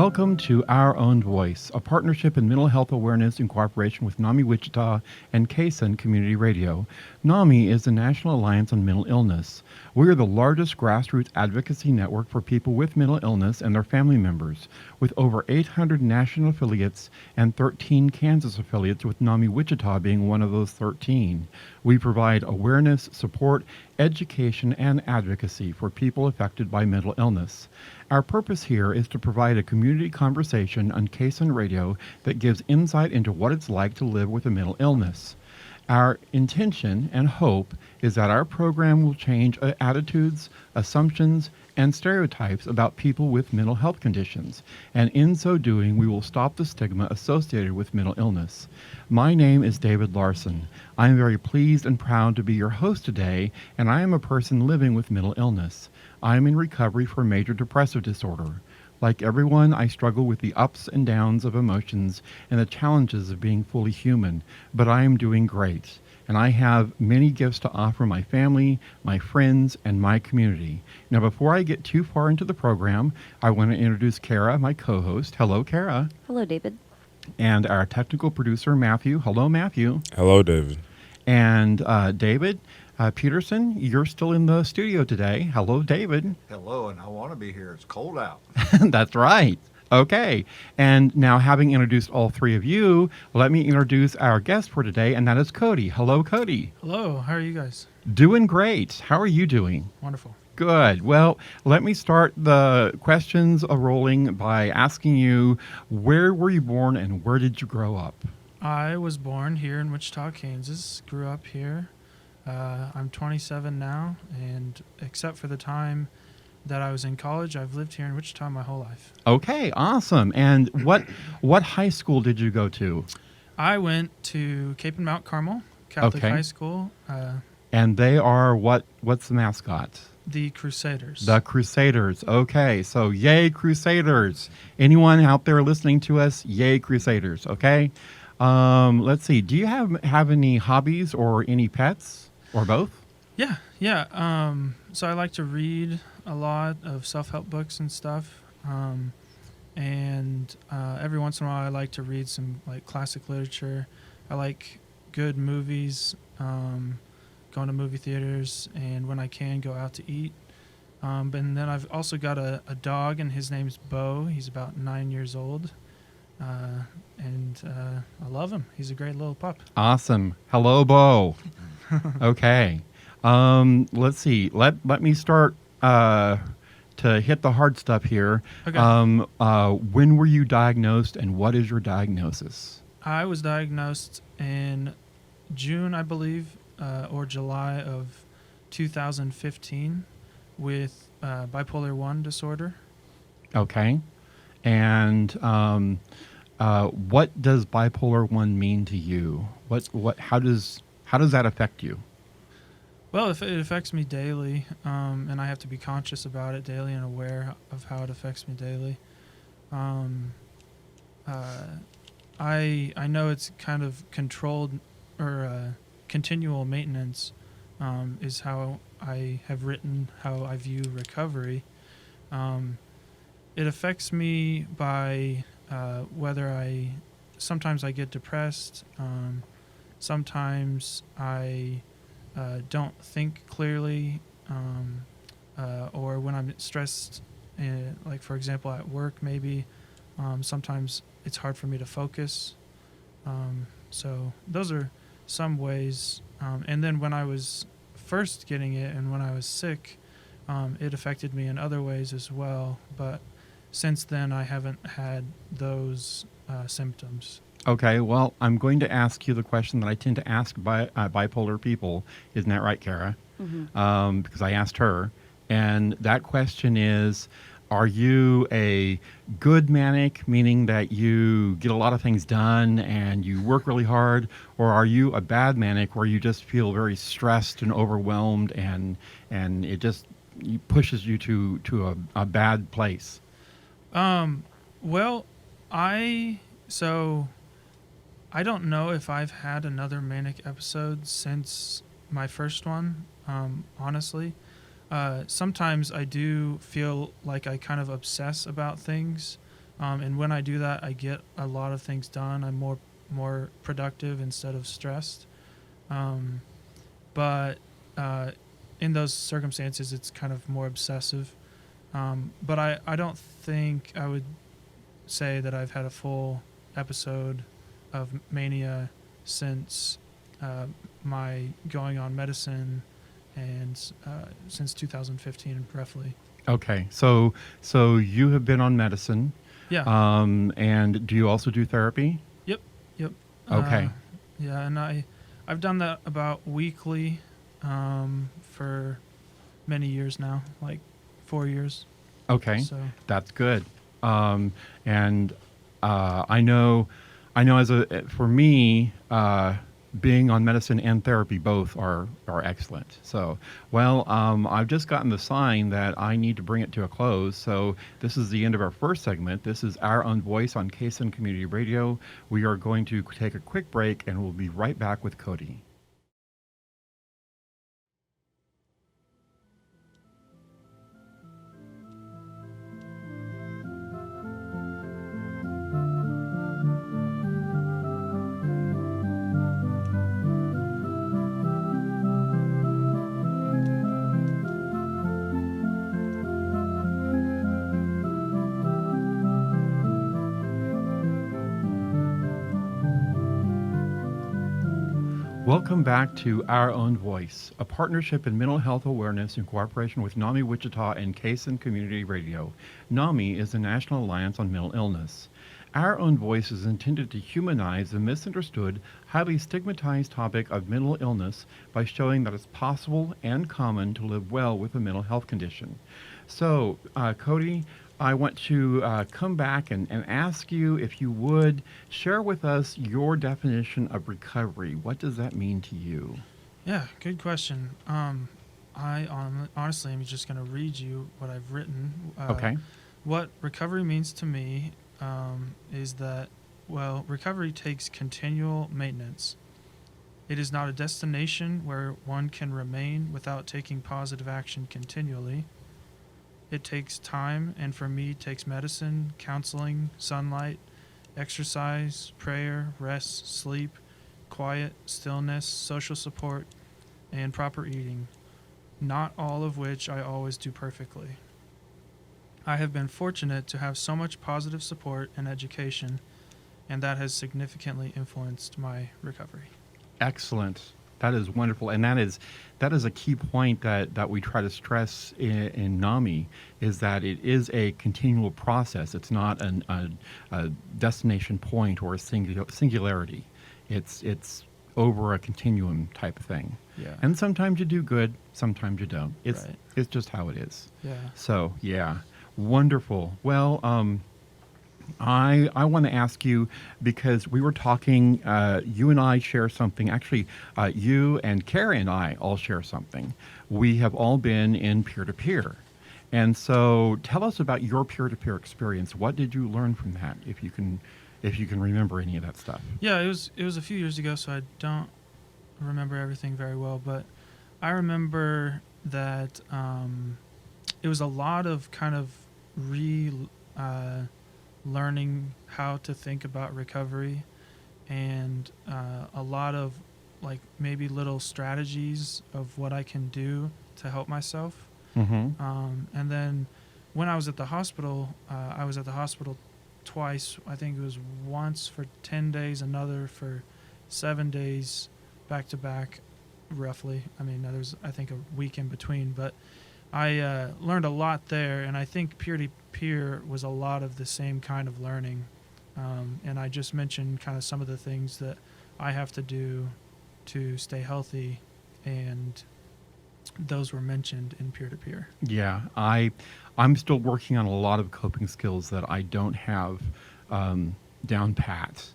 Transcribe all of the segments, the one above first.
Welcome to Our Own Voice, a partnership in mental health awareness in cooperation with NAMI Wichita and KSUN Community Radio. NAMI is the National Alliance on Mental Illness. We are the largest grassroots advocacy network for people with mental illness and their family members, with over 800 national affiliates and 13 Kansas affiliates, with NAMI Wichita being one of those 13. We provide awareness, support, education, and advocacy for people affected by mental illness. Our purpose here is to provide a community conversation on KSUN Radio that gives insight into what it's like to live with a mental illness. Our intention and hope is that our program will change attitudes, assumptions, and stereotypes about people with mental health conditions, and in so doing, we will stop the stigma associated with mental illness. My name is David Larson. I am very pleased and proud to be your host today, and I am a person living with mental illness. I am in recovery for major depressive disorder. Like everyone, I struggle with the ups and downs of emotions and the challenges of being fully human, but I am doing great. And I have many gifts to offer my family, my friends, and my community. Now, before I get too far into the program, I want to introduce Kara, my co-host. Hello, Kara. Hello, David. And our technical producer, Matthew. Hello, Matthew. Hello, David. And David Peterson, you're still in the studio today. Hello, David. Hello, and I want to be here. It's cold out. That's right. Okay. And now, having introduced all three of you, let me introduce our guest for today, and that is Cody. Hello, Cody. Hello. How are you guys? Doing great. How are you doing? Wonderful. Good. Well, let me start the questions rolling by asking you, where were you born and where did you grow up? I was born here in Wichita, Kansas. Grew up here. I'm 27 now, and except for the time that I was in college, I've lived here in Wichita my whole life. Okay, awesome. And what high school did you go to? I went to Cape and Mount Carmel Catholic High School. And they are what's the mascot? The Crusaders. The Crusaders. Okay, so yay Crusaders. Anyone out there listening to us, yay Crusaders, okay? Let's see. Do you have any hobbies or any pets or both? Yeah. So I like to read a lot of self-help books and stuff. And every once in a while I like to read some like classic literature. I like good movies, going to movie theaters, and when I can, go out to eat. And then I've also got a dog, and his name's Bo. He's about 9 years old. And I love him. He's a great little pup. Awesome. Hello, Bo. Okay. Let's see. Let me start to hit the hard stuff here. Okay. When were you diagnosed, and what is your diagnosis? I was diagnosed in June, I believe, or July of 2015 with bipolar 1 disorder. Okay. And what does bipolar 1 mean to you? How does that affect you? Well, it affects me daily, and I have to be conscious about it daily and aware of how it affects me daily. I know it's kind of controlled or continual maintenance is how I have written how I view recovery. It affects me by whether sometimes I get depressed, sometimes I don't think clearly, or when I'm stressed, like for example at work maybe, sometimes it's hard for me to focus. So those are some ways. And then when I was first getting it and when I was sick, it affected me in other ways as well. But since then, I haven't had those symptoms. Okay, well, I'm going to ask you the question that I tend to ask bipolar people. Isn't that right, Kara? Mm-hmm. Because I asked her. And that question is, are you a good manic, meaning that you get a lot of things done and you work really hard, or are you a bad manic where you just feel very stressed and overwhelmed and it just pushes you to a bad place? Well, I don't know if I've had another manic episode since my first one, honestly. Sometimes I do feel like I kind of obsess about things, And when I do that, I get a lot of things done. I'm more productive instead of stressed. Um, but in those circumstances, it's kind of more obsessive. But I don't think I would say that I've had a full episode of mania since my going on medicine and since 2015 roughly. Okay, so you have been on medicine, Yeah. and do you also do therapy? Yep. Yep. Okay. Yeah, and I've done that about weekly for many years now, like 4 years. Okay, So that's good. And I know for me, being on medicine and therapy both are excellent. So, well, I've just gotten the sign that I need to bring it to a close. So this is the end of our first segment. This is Our Own Voice on KSN Community Radio. We are going to take a quick break, and we'll be right back with Cody. Welcome back to Our Own Voice, a partnership in mental health awareness in cooperation with NAMI Wichita and KSN Community Radio. NAMI is the National Alliance on Mental Illness. Our Own Voice is intended to humanize the misunderstood, highly stigmatized topic of mental illness by showing that it's possible and common to live well with a mental health condition. So, Cody, I want to come back and ask you if you would share with us your definition of recovery. What does that mean to you? yeah, good question. Honestly, I'm just going to read you what I've written. Okay. What recovery means to me is that, well, recovery takes continual maintenance. It is not a destination where one can remain without taking positive action continually. It takes time, and for me, takes medicine, counseling, sunlight, exercise, prayer, rest, sleep, quiet, stillness, social support, and proper eating, not all of which I always do perfectly. I have been fortunate to have so much positive support and education, and that has significantly influenced my recovery. Excellent. That is wonderful, and that is a key point that we try to stress in NAMI, is that it is a continual process. It's not a destination point or a singularity. It's over a continuum type of thing. Yeah. And sometimes you do good, sometimes you don't. Right. It's just how it is. Yeah. So yeah, wonderful. Well, I want to ask you, because we were talking, you and I share something. Actually, you and Kara and I all share something. We have all been in peer-to-peer. And so tell us about your peer-to-peer experience. What did you learn from that, if you can remember any of that stuff? Yeah, it was a few years ago, so I don't remember everything very well, but I remember that it was a lot of kind of learning how to think about recovery, and a lot of like maybe little strategies of what I can do to help myself. Mm-hmm. And then when I was at the hospital, twice. I think it was once for 10 days, another for 7 days, back to back, roughly. I mean, there's, I think, a week in between, but I learned a lot there, and I think peer-to-peer was a lot of the same kind of learning. And I just mentioned kind of some of the things that I have to do to stay healthy, and those were mentioned in peer-to-peer. Yeah, I'm still working on a lot of coping skills that I don't have down pat.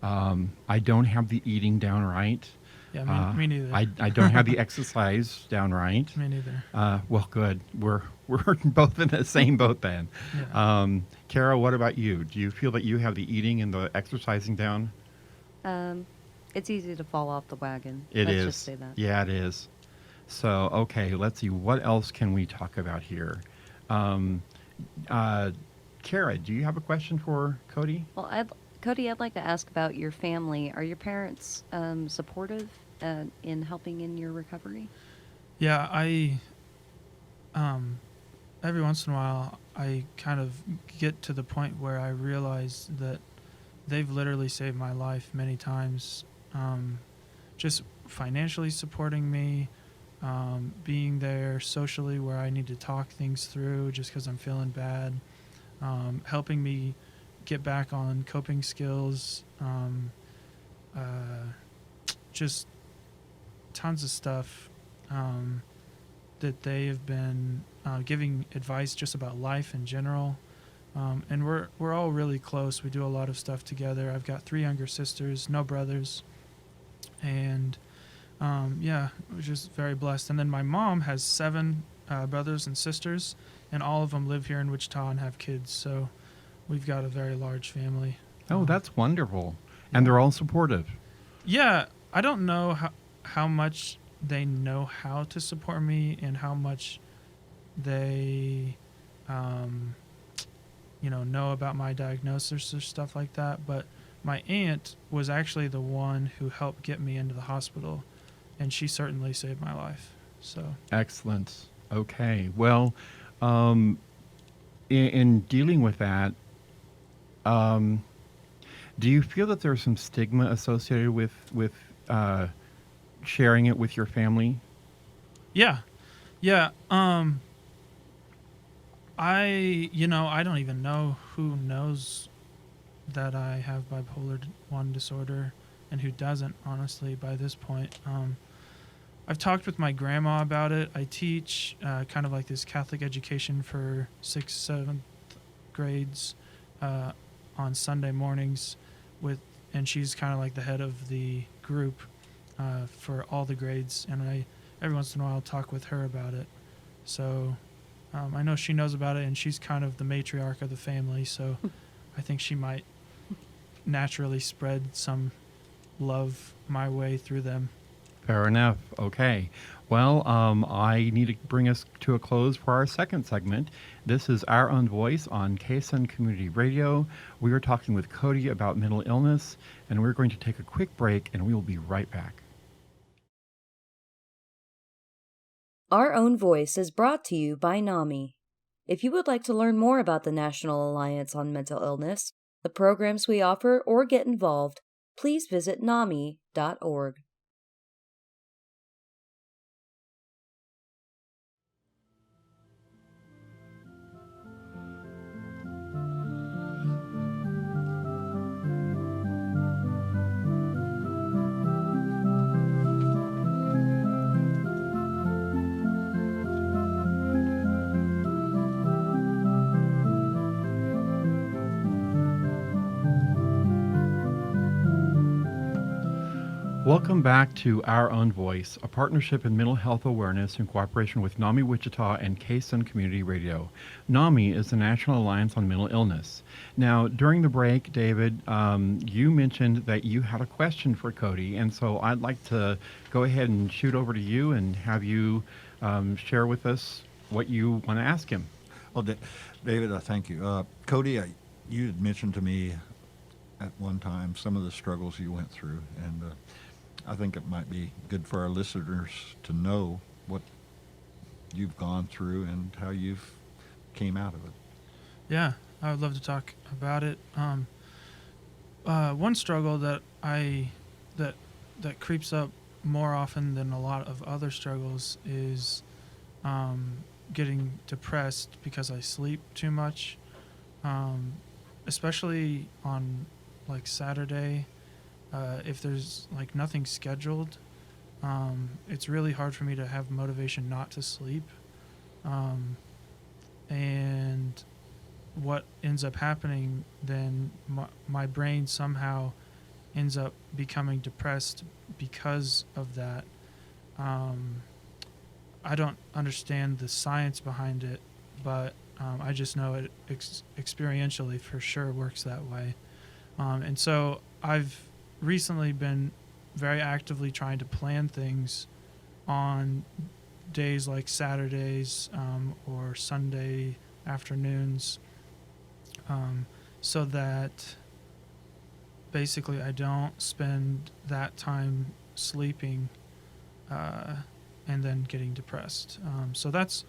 I don't have the eating down right. Yeah, me neither. I don't have the exercise down right. Me neither. Well, good. We're both in the same boat then. Yeah. Kara, what about you? Do you feel that you have the eating and the exercising down? It's easy to fall off the wagon. Let's Let's just say that. Yeah, it is. So, okay, let's see. What else can we talk about here? Kara, do you have a question for Cody? Well, Cody, I'd like to ask about your family. Are your parents supportive in helping in your recovery? Yeah, I every once in a while I kind of get to the point where I realize that they've literally saved my life many times. Just financially supporting me, being there socially where I need to talk things through just because I'm feeling bad, helping me get back on coping skills, uh, just tons of stuff that they have been giving advice just about life in general. And we're all really close. We do a lot of stuff together. I've got 3 younger sisters, no brothers, and yeah, we're just very blessed. And then my mom has 7 brothers and sisters, and all of them live here in Wichita and have kids. So we've got a very large family. Oh, that's wonderful. And they're all supportive. Yeah, I don't know how much they know how to support me and how much they, know about my diagnosis or stuff like that. But my aunt was actually the one who helped get me into the hospital, and she certainly saved my life. So Excellent. Okay. Well, in dealing with that, do you feel that there's some stigma associated with sharing it with your family? yeah, yeah. I don't even know who knows that I have bipolar 1 disorder and who doesn't, honestly, by this point. I've talked with my grandma about it. I teach kind of like this Catholic education for 6th, 7th grades on Sunday mornings and she's kind of like the head of the group for all the grades. And I, every once in a while, talk with her about it. So I know she knows about it, and she's kind of the matriarch of the family. So I think she might naturally spread some love my way through them. Fair enough. Okay. Well, I need to bring us to a close for our second segment. This is Our Own Voice on KSN Community Radio. We are talking with Cody about mental illness, and we're going to take a quick break, and we will be right back. Our Own Voice is brought to you by NAMI. If you would like to learn more about the National Alliance on Mental Illness, the programs we offer, or get involved, please visit NAMI.org. Welcome back to Our Own Voice, a partnership in mental health awareness in cooperation with NAMI Wichita and KSN Community Radio. NAMI is the National Alliance on Mental Illness. Now, during the break, David, you mentioned that you had a question for Cody, and so I'd like to go ahead and shoot over to you and have you share with us what you want to ask him. Well, David, thank you. Cody, you had mentioned to me at one time some of the struggles you went through, and I think it might be good for our listeners to know what you've gone through and how you've came out of it. Yeah, I would love to talk about it. One struggle that that creeps up more often than a lot of other struggles is getting depressed because I sleep too much, especially on like Saturday. If there's like nothing scheduled, it's really hard for me to have motivation not to sleep. And what ends up happening then, my brain somehow ends up becoming depressed because of that. I don't understand the science behind it, but I just know it experientially for sure works that way. And so I've recently been very actively trying to plan things on days like Saturdays or Sunday afternoons so that basically I don't spend that time sleeping and then getting depressed. So that's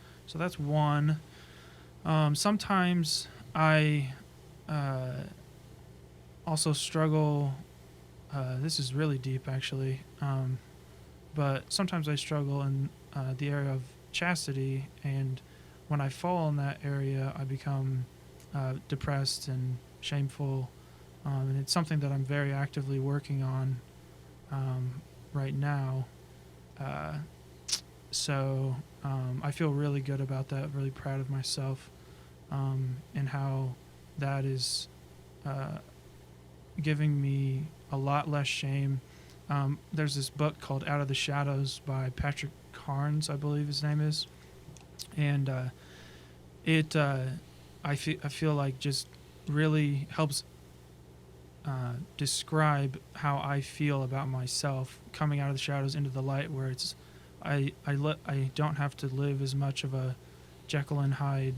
one. Sometimes I also struggle. This is really deep, actually. But sometimes I struggle in the area of chastity, and when I fall in that area, I become depressed and shameful. And it's something that I'm very actively working on right now. Uh, so I feel really good about that, really proud of myself, and how that is uh, giving me a lot less shame. There's this book called Out of the Shadows by Patrick Carnes, I believe his name is, and it I feel like just really helps describe how I feel about myself coming out of the shadows into the light, where it's I don't have to live as much of a Jekyll and Hyde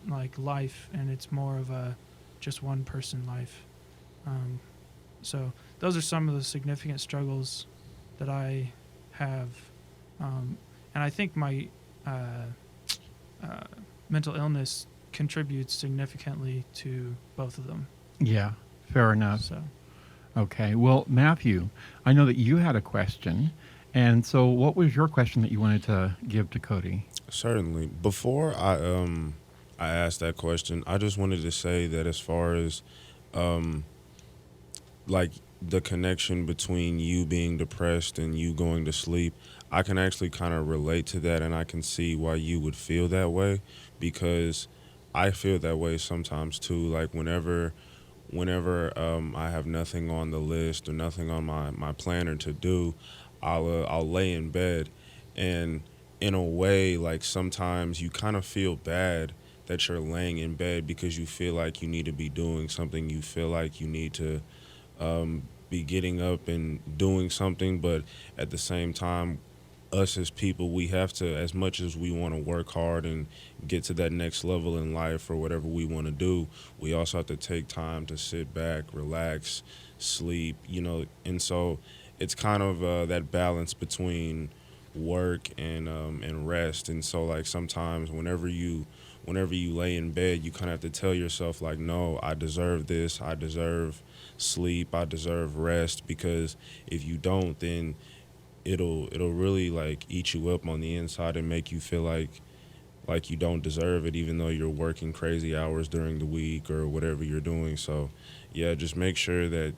like life, and it's more of a just one person life. Um, so those are some of the significant struggles that I have, and I think my uh, mental illness contributes significantly to both of them. Yeah, fair enough. So Okay. Well, Matthew, I know that you had a question. And so what was your question that you wanted to give to Cody? Certainly. Before I asked that question, I just wanted to say that as far as um like the connection between you being depressed and you going to sleep, I can actually kind of relate to that, and I can see why you would feel that way, because I feel that way sometimes too. Like whenever I have nothing on the list or nothing on my planner to do, I'll lay in bed, and in a way, like sometimes you kind of feel bad that you're laying in bed because you feel like you need to be doing something. You feel like you need to be getting up and doing something, but at the same time, us as people, we have to, as much as we want to work hard and get to that next level in life or whatever we want to do, we also have to take time to sit back, relax, sleep, and so it's kind of that balance between work and rest. And so like sometimes whenever you lay in bed, you kind of have to tell yourself like, no, I deserve this, I deserve sleep, I deserve rest, because if you don't, then it'll really like eat you up on the inside and make you feel like you don't deserve it, even though you're working crazy hours during the week or whatever you're doing. So yeah, just make sure that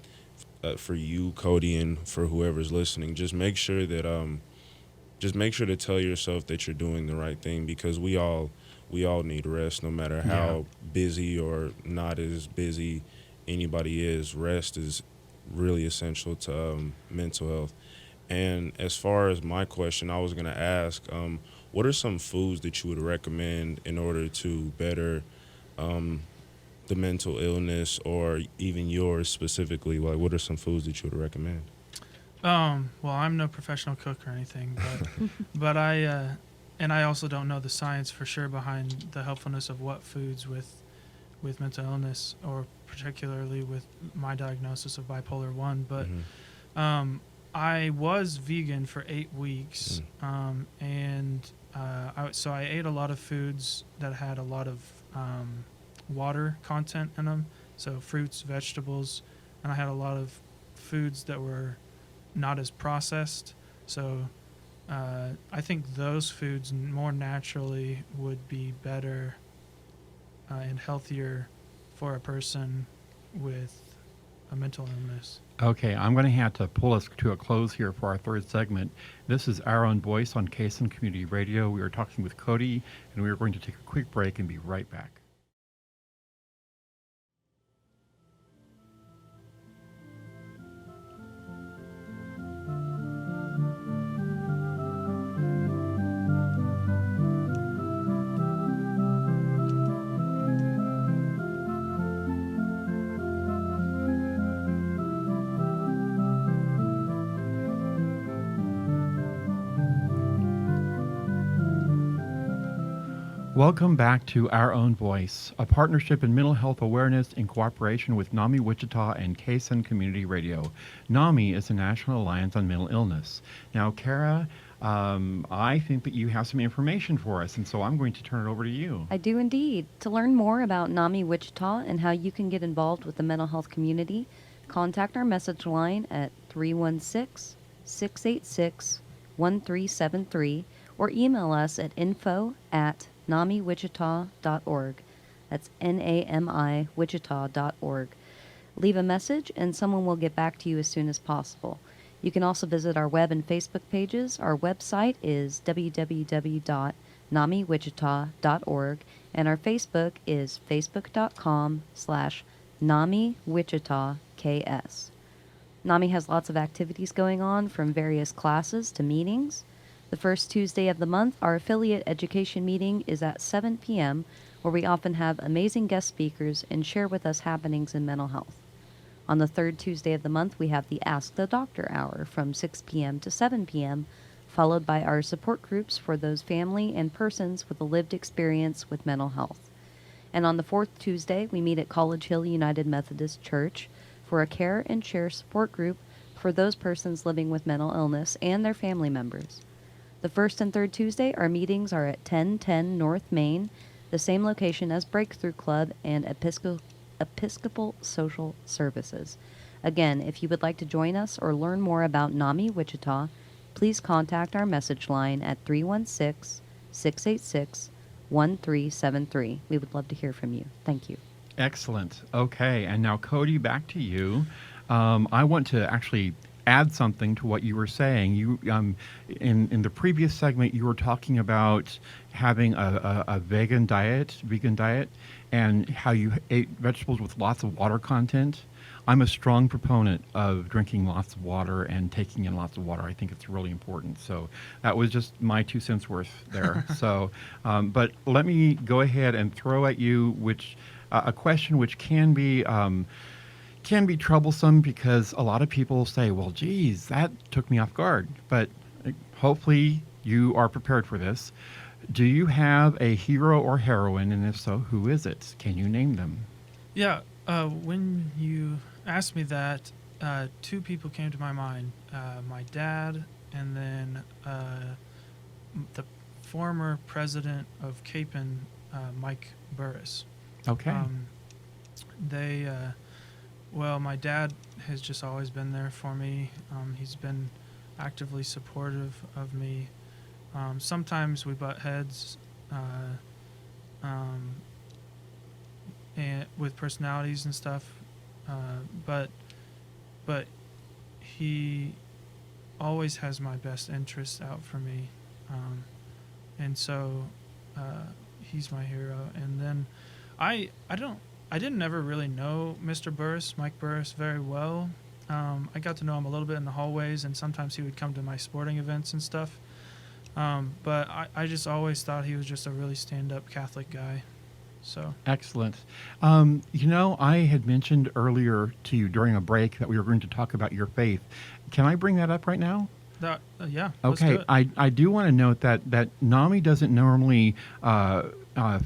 for you, Cody, and for whoever's listening, just make sure to tell yourself that you're doing the right thing, because we all need rest, no matter Yeah. how busy or not as busy anybody is. Rest is really essential to mental health. And as far as my question, I was gonna ask, what are some foods that you would recommend in order to better um, the mental illness, or even yours specifically? Like, what are some foods that you would recommend? Well, I'm no professional cook or anything, but and I also don't know the science for sure behind the helpfulness of what foods with mental illness, or particularly with my diagnosis of bipolar 1. But Hmm. I was vegan for 8 weeks, and so I ate a lot of foods that had a lot of water content in them, so fruits, vegetables, and I had a lot of foods that were not as processed. So I think those foods more naturally would be better and healthier for a person with a mental illness. Okay, I'm going to have to pull us to a close here for our third segment. This is Our Own Voice on KSN Community Radio. We are talking with Cody, and we are going to take a quick break and be right back. Welcome back to Our Own Voice, a partnership in mental health awareness in cooperation with NAMI Wichita and KSUN Community Radio. NAMI is the National Alliance on Mental Illness. Now, Kara, I think that you have some information for us, and so I'm going to turn it over to you. I do indeed. To learn more about NAMI Wichita and how you can get involved with the mental health community, contact our message line at 316 686 1373 or email us at info@namiwichita.org. That's NAMI Wichita.org. Leave a message and someone will get back to you as soon as possible. You can also visit our web and Facebook pages. Our website is www.namiwichita.org and our Facebook is facebook.com/NamiWichitaKS. NAMI has lots of activities going on from various classes to meetings. The first Tuesday of the month, our affiliate education meeting is at 7 p.m., where we often have amazing guest speakers and share with us happenings in mental health. On the third Tuesday of the month, we have the Ask the Doctor Hour from 6 p.m. to 7 p.m., followed by our support groups for those family and persons with a lived experience with mental health. And on the fourth Tuesday, we meet at College Hill United Methodist Church for a care and share support group for those persons living with mental illness and their family members. The first and third Tuesday, our meetings are at 1010 North Main, the same location as Breakthrough Club and Episcopal Social Services. Again, if you would like to join us or learn more about NAMI Wichita, please contact our message line at 316-686-1373. We would love to hear from you. Thank you. Excellent. Okay, and now Cody, back to you. I want to actually add something to what you were saying. You, in the previous segment, you were talking about having a vegan diet, and how you ate vegetables with lots of water content. I'm a strong proponent of drinking lots of water and taking in lots of water. I think it's really important. So that was just my 2 cents worth there. So, but let me go ahead and throw at you a question which can be troublesome, because a lot of people say, well, geez, that took me off guard. But hopefully you are prepared for this. Do you have a hero or heroine, and if so, who is it? Can you name them? Yeah, when you asked me that, two people came to my mind. My dad and then the former president of Capon, Mike Burris. Okay. My dad has just always been there for me. He's been actively supportive of me. Sometimes we butt heads and with personalities and stuff, but he always has my best interests out for me, and so he's my hero. And then I didn't ever really know Mr. Burris, Mike Burris, very well. I got to know him a little bit in the hallways, and sometimes he would come to my sporting events and stuff. But I just always thought he was just a really stand-up Catholic guy. So Excellent. I had mentioned earlier to you during a break that we were going to talk about your faith. Can I bring that up right now? Yeah. Let's do Okay. it. I do want to note that NAMI doesn't normally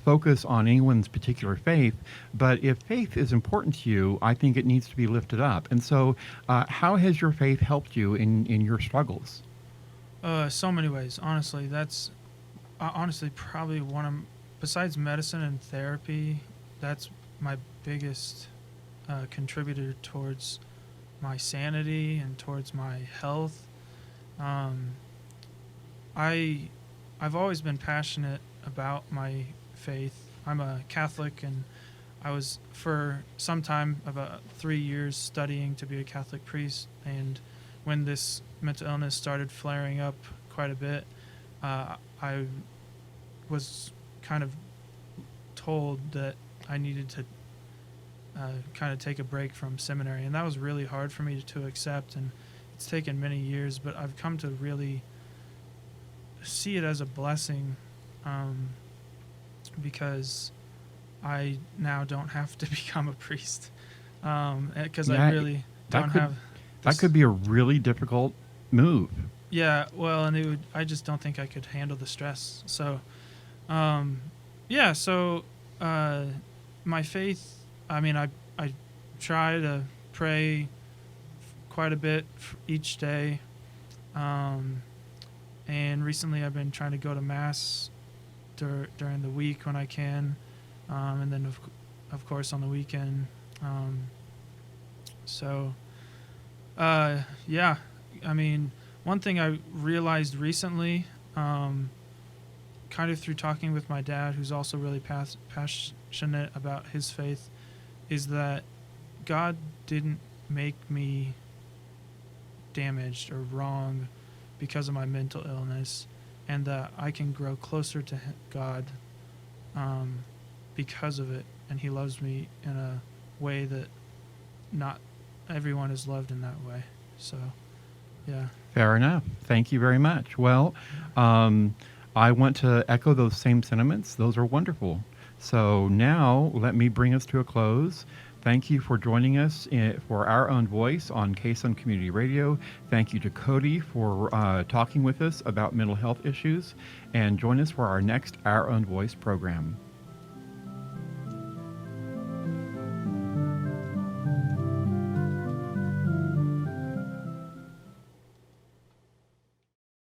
focus on anyone's particular faith, but if faith is important to you, I think it needs to be lifted up. And so, how has your faith helped you in your struggles? So many ways. Honestly, that's probably one of, besides medicine and therapy, that's my biggest contributor towards my sanity and towards my health. I've always been passionate about my faith. I'm a Catholic, and I was for some time, about 3 years, studying to be a Catholic priest. And when this mental illness started flaring up quite a bit, I was kind of told that I needed to kind of take a break from seminary, and that was really hard for me to accept, and it's taken many years, but I've come to really see it as a blessing, because I now don't have to become a priest, because I really don't have that could be a really difficult move. Yeah, well, and I just don't think I could handle the stress. So, Yeah, so my faith, I mean, I try to pray quite a bit each day. Um, and recently I've been trying to go to Mass during the week when I can. And then, of course, on the weekend. Um, so, yeah, I mean, one thing I realized recently, kind of through talking with my dad, who's also really passionate about his faith, is that God didn't make me damaged or wrong because of my mental illness, and that I can grow closer to God because of it, and He loves me in a way that not everyone is loved in that way. So, yeah. Fair enough. Thank you very much. Well, I want to echo those same sentiments. Those are wonderful. So now let me bring us to a close. Thank you for joining us for Our Own Voice on KSUN Community Radio. Thank you to Cody for talking with us about mental health issues. And join us for our next Our Own Voice program.